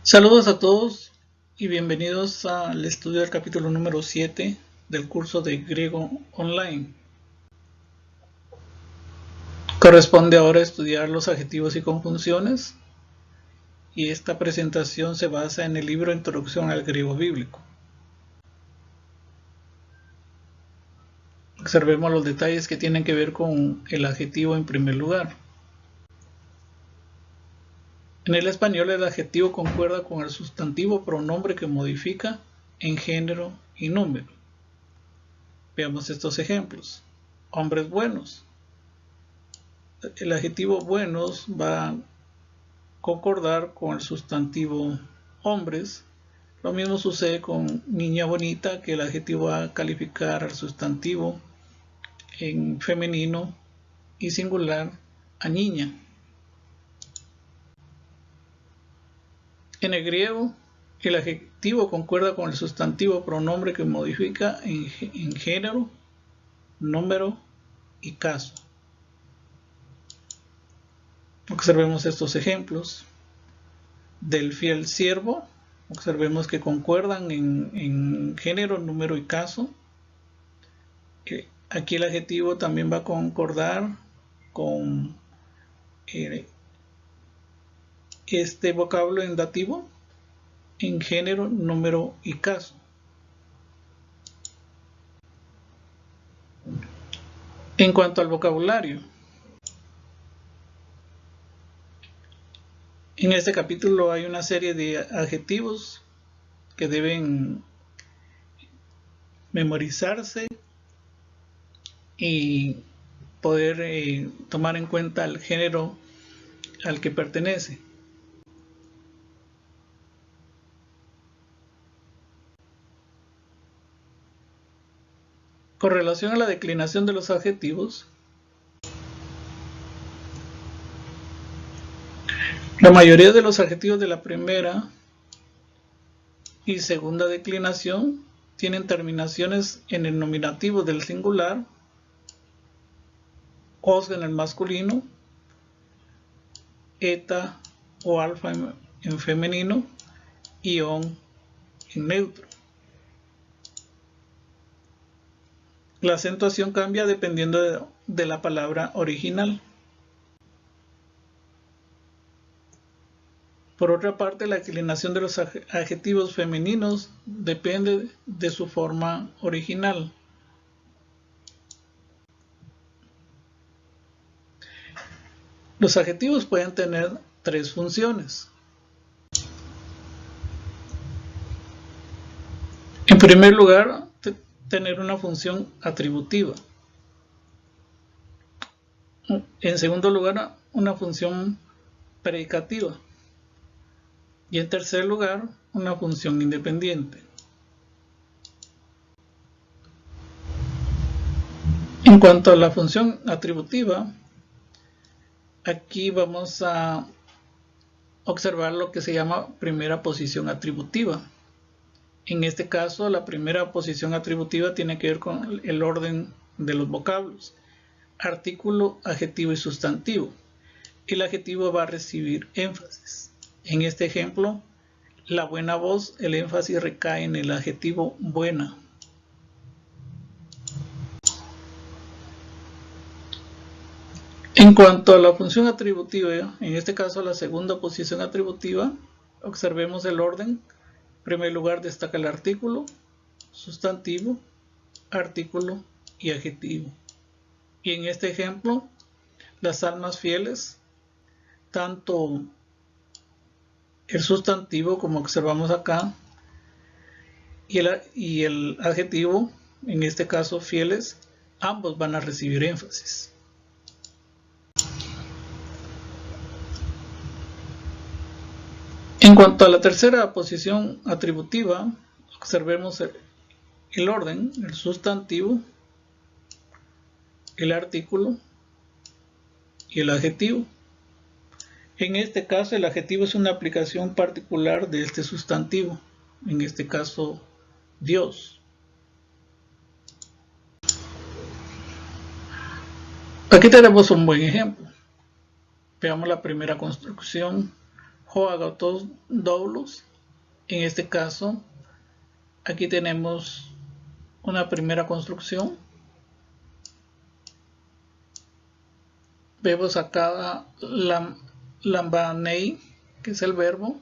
Saludos a todos y bienvenidos al estudio del capítulo número 7 del curso de griego online. Corresponde ahora estudiar los adjetivos y conjunciones, y esta presentación se basa en el libro Introducción al griego bíblico. Observemos los detalles que tienen que ver con el adjetivo en primer lugar. En el español, el adjetivo concuerda con el sustantivo pronombre que modifica en género y número. Veamos estos ejemplos. Hombres buenos. El adjetivo buenos va a concordar con el sustantivo hombres. Lo mismo sucede con niña bonita, que el adjetivo va a calificar al sustantivo en femenino y singular a niña. En el griego, el adjetivo concuerda con el sustantivo pronombre que modifica en género, número y caso. Observemos estos ejemplos. Del fiel siervo, observemos que concuerdan en género, número y caso. Aquí el adjetivo también va a concordar con este vocablo en dativo en género, número y caso. En cuanto al vocabulario, en este capítulo hay una serie de adjetivos que deben memorizarse y poder tomar en cuenta el género al que pertenece. Con relación a la declinación de los adjetivos, la mayoría de los adjetivos de la primera y segunda declinación tienen terminaciones en el nominativo del singular, os en el masculino, eta o alfa en femenino y on en neutro. La acentuación cambia dependiendo de la palabra original. Por otra parte, la declinación de los adjetivos femeninos depende de su forma original. Los adjetivos pueden tener tres funciones. En primer lugar, tener una función atributiva. En segundo lugar, una función predicativa. Y en tercer lugar, una función independiente. En cuanto a la función atributiva, aquí vamos a observar lo que se llama primera posición atributiva. En este caso, la primera posición atributiva tiene que ver con el orden de los vocablos: artículo, adjetivo y sustantivo. El adjetivo va a recibir énfasis. En este ejemplo, la buena voz, el énfasis recae en el adjetivo buena. En cuanto a la función atributiva, en este caso la segunda posición atributiva, observemos el orden. En primer lugar destaca el artículo, sustantivo, artículo y adjetivo. Y en este ejemplo, las almas fieles, tanto el sustantivo, como observamos acá, y el adjetivo, en este caso fieles, ambos van a recibir énfasis. En cuanto a la tercera posición atributiva, observemos el orden: el sustantivo, el artículo y el adjetivo. En este caso, el adjetivo es una aplicación particular de este sustantivo, en este caso, Dios. Aquí tenemos un buen ejemplo. Veamos la primera construcción. Joagatos doulos. En este caso, aquí tenemos una primera construcción. Vemos acá lambanei, que es el verbo,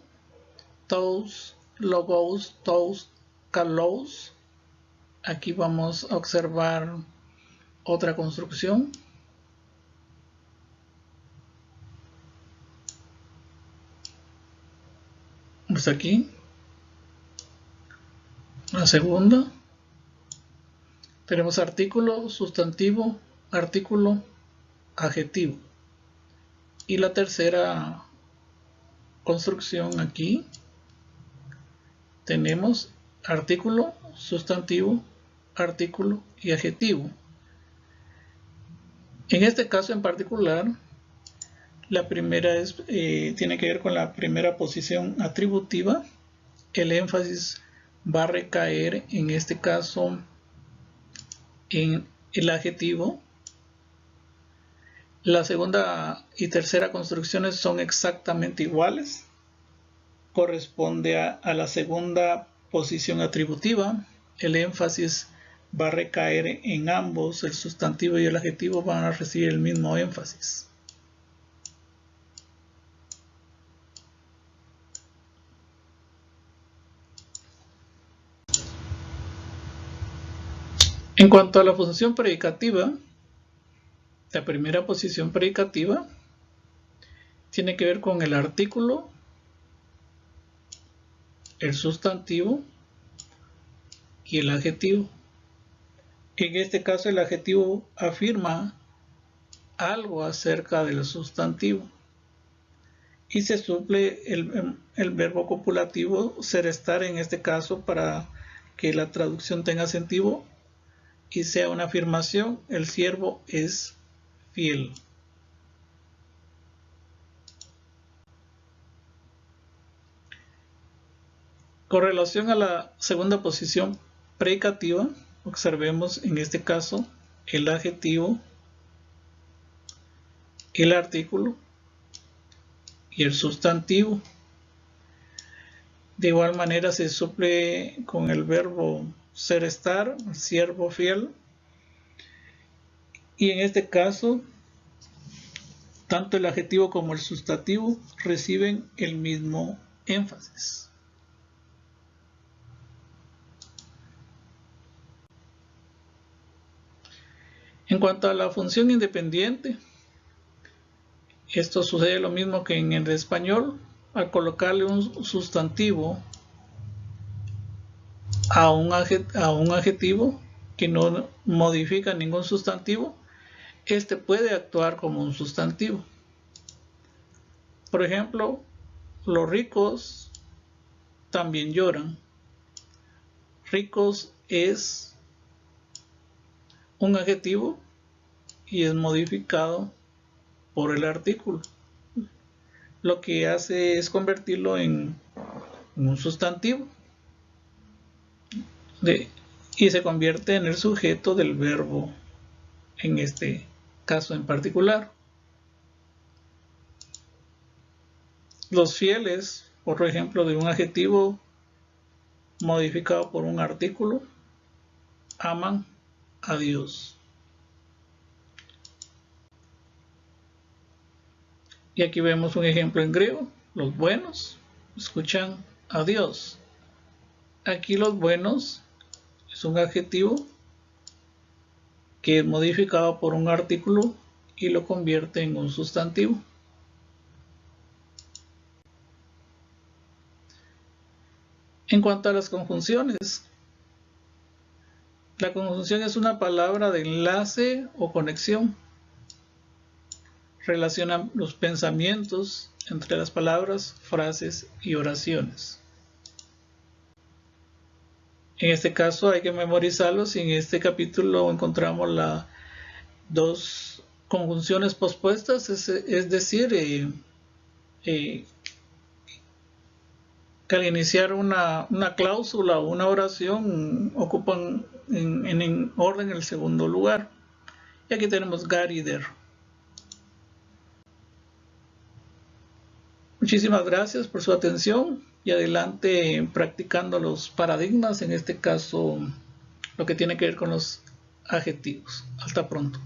tous, logos, tous, kalos. Aquí vamos a observar otra construcción. Pues aquí la segunda tenemos artículo, sustantivo, artículo, adjetivo. Y la tercera construcción aquí tenemos artículo, sustantivo, artículo y adjetivo. En este caso en particular, la primera tiene que ver con la primera posición atributiva. El énfasis va a recaer en este caso en el adjetivo. La segunda y tercera construcciones son exactamente iguales. Corresponde a la segunda posición atributiva. El énfasis va a recaer en ambos. El sustantivo y el adjetivo van a recibir el mismo énfasis. En cuanto a la función predicativa, la primera posición predicativa tiene que ver con el artículo, el sustantivo y el adjetivo. En este caso el adjetivo afirma algo acerca del sustantivo y se suple el verbo copulativo ser, estar, en este caso, para que la traducción tenga sentido y sea una afirmación. El siervo es fiel. Con relación a la segunda posición predicativa, observemos en este caso el adjetivo, el artículo y el sustantivo. De igual manera se suple con el verbo ser, estar, siervo fiel. Y en este caso, tanto el adjetivo como el sustantivo reciben el mismo énfasis. En cuanto a la función independiente, esto sucede lo mismo que en el español. Al colocarle un sustantivo a un adjetivo que no modifica ningún sustantivo, este puede actuar como un sustantivo. Por ejemplo, los ricos también lloran. Ricos es un adjetivo y es modificado por el artículo. Lo que hace es convertirlo en un sustantivo y se convierte en el sujeto del verbo en este caso en particular. Los fieles, por ejemplo, de un adjetivo modificado por un artículo, aman a Dios. Y aquí vemos un ejemplo en griego. Los buenos escuchan a Dios. Aquí los buenos es un adjetivo que es modificado por un artículo y lo convierte en un sustantivo. En cuanto a las conjunciones, la conjunción es una palabra de enlace o conexión. Relaciona los pensamientos entre las palabras, frases y oraciones. En este caso hay que memorizarlos y en este capítulo encontramos las dos conjunciones pospuestas, es decir, que al iniciar una cláusula o una oración ocupan en orden el segundo lugar. Y aquí tenemos got y there. Muchísimas gracias por su atención y adelante practicando los paradigmas, en este caso lo que tiene que ver con los adjetivos. Hasta pronto.